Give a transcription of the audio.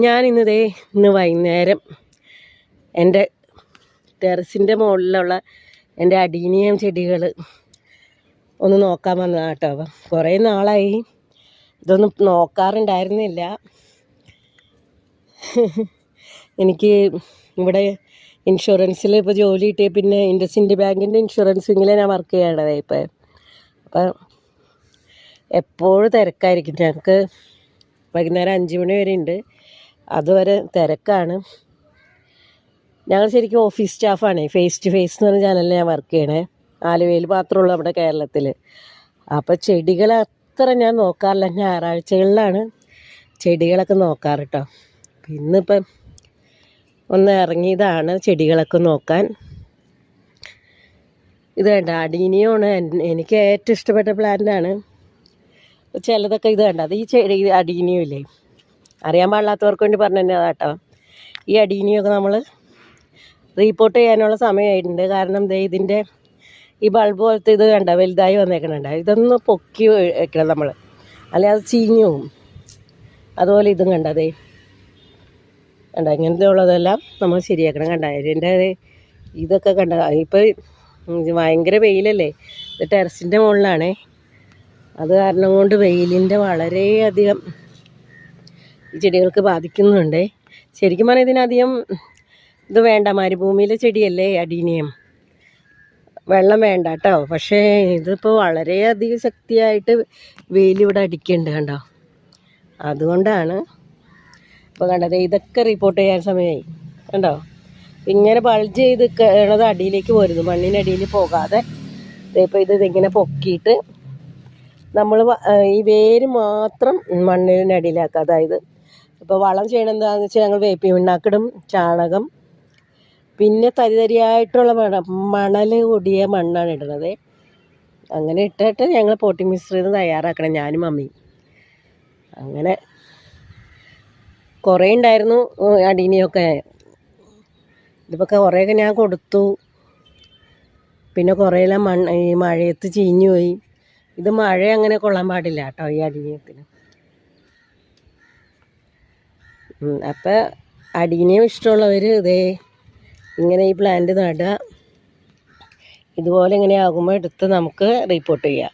ഇന്ന് വൈകുന്നേരം എൻ്റെ ടെറസിൻ്റെ മുകളിലുള്ള എൻ്റെ അഡീനിയം ചെടികൾ ഒന്ന് നോക്കാൻ വന്നതാണ് കേട്ടോ. അപ്പം കുറേ നാളായി ഇതൊന്നും നോക്കാറുണ്ടായിരുന്നില്ല. എനിക്ക് ഇവിടെ ഇൻഷുറൻസിൽ ഇപ്പോൾ ജോലി കിട്ടിയ പിന്നെ ഇൻഡസ്ഇൻഡ് ബാങ്കിൻ്റെ ഇൻഷുറൻസിങ്ങിൽ ഞാൻ വർക്ക് ചെയ്യേണ്ടത് ഇപ്പോൾ. അപ്പം എപ്പോഴും തിരക്കായിരിക്കും. ഞങ്ങൾക്ക് വൈകുന്നേരം 5 മണി വരെ ഉണ്ട്, അതുവരെ തിരക്കാണ്. ഞങ്ങൾ ശരിക്കും ഓഫീസ് സ്റ്റാഫാണ്. ഫേസ് ടു ഫേസ് എന്ന് പറഞ്ഞ ചാനലിൽ ഞാൻ വർക്ക് ചെയ്യണേ. ആലുവയിൽ മാത്രമുള്ളൂ നമ്മുടെ കേരളത്തിൽ. അപ്പോൾ ചെടികൾ അത്ര ഞാൻ നോക്കാറില്ല. ഞായറാഴ്ചകളിലാണ് ചെടികളൊക്കെ നോക്കാറ് കേട്ടോ. ഇന്നിപ്പം ഒന്ന് ഇറങ്ങിയതാണ് ചെടികളൊക്കെ നോക്കാൻ. ഇത് വേണ്ട അഡീനിയമാണ് എനിക്ക് ഏറ്റവും ഇഷ്ടപ്പെട്ട പ്ലാന്റാണ്. ചിലതൊക്കെ ഇത് വേണ്ട, അത് ഈ ചെടി അഡീനിയം ഇല്ലേ, അറിയാൻ പാടില്ലാത്തവർക്ക് വേണ്ടി പറഞ്ഞു തന്നെ അതാട്ടോ. ഈ അഡീനിയൊക്കെ നമ്മൾ റീപ്പോർട്ട് ചെയ്യാനുള്ള സമയമായിട്ടുണ്ട്. കാരണം ഇതിൻ്റെ ഈ ബൾബ് പോലത്തെ ഇത് കണ്ട വലുതായി വന്നേക്കണുണ്ട്. ഇതൊന്ന് പൊക്കി വെക്കണം നമ്മൾ, അല്ലെങ്കിൽ അത് ചീഞ്ഞു പോവും. അതുപോലെ ഇതും കണ്ടതേ കണ്ട, ഇങ്ങനത്തെ ഉള്ളതെല്ലാം നമ്മൾ ശരിയാക്കണം. കണ്ട ഇതിൻ്റെ ഇതൊക്കെ കണ്ട. ഇപ്പോൾ ഭയങ്കര വെയിലല്ലേ, ഇത് ടെറസിൻ്റെ മുകളിലാണേ. അത് കാരണം കൊണ്ട് വെയിലിൻ്റെ വളരെയധികം ഈ ചെടികൾക്ക് ബാധിക്കുന്നുണ്ട്. ശരിക്കും പറഞ്ഞാൽ ഇതിനധികം ഇത് വേണ്ട, മരുഭൂമിയിലെ ചെടിയല്ലേ അഡീനിയം, വെള്ളം വേണ്ട കേട്ടോ. പക്ഷേ ഇതിപ്പോൾ വളരെയധികം ശക്തിയായിട്ട് വെയിലിവിടെ അടിക്കുന്നുണ്ട് കണ്ടോ. അതുകൊണ്ടാണ് ഇപ്പോൾ കണ്ടത് ഇതൊക്കെ റിപ്പോർട്ട് ചെയ്യാൻ സമയമായി കണ്ടോ. ഇങ്ങനെ ബൾജ് ചെയ്ത് കിടന്നത് അടിയിലേക്ക് പോരുന്നു, മണ്ണിനടിയിൽ പോകാതെ. ഇപ്പോൾ ഇതിങ്ങനെ പൊക്കിയിട്ട് നമ്മൾ ഈ വേര് മാത്രം മണ്ണിനടിയിലാക്കുക. അതായത് ഇപ്പോൾ വളം ചെയ്യണം എന്താണെന്ന് വെച്ചാൽ ഞങ്ങൾ വേപ്പിൻ പിണ്ണാക്കിടും, ചാണകം, പിന്നെ തരിതരിയായിട്ടുള്ള മണൽ കൂടിയ മണ്ണാണ് ഇടുന്നത്. അങ്ങനെ ഇട്ടിട്ട് ഞങ്ങൾ പോട്ടിംഗ് മിശ്രിതം തയ്യാറാക്കണം, ഞാനും മമ്മിയും. അങ്ങനെ കുറേ ഉണ്ടായിരുന്നു അടീനിയൊക്കെ. ഇതിപ്പോൾ കുറേയൊക്കെ ഞാൻ കൊടുത്തു. പിന്നെ കുറേയെല്ലാം ഈ മഴയത്ത് ചീഞ്ഞു പോയി. ഇത് മഴ അങ്ങനെ കൊള്ളാൻ പാടില്ല കേട്ടോ ഈ അടീനിയത്തിന്. അപ്പം അടീനിയം ഇഷ്ടമുള്ളവർ ഇങ്ങനെ ഈ പ്ലാന്റ് നടുക. ഇതുപോലെ ഇങ്ങനെ ആകുമ്പോൾ എടുത്ത് നമുക്ക് റിപ്പോർട്ട് ചെയ്യാം.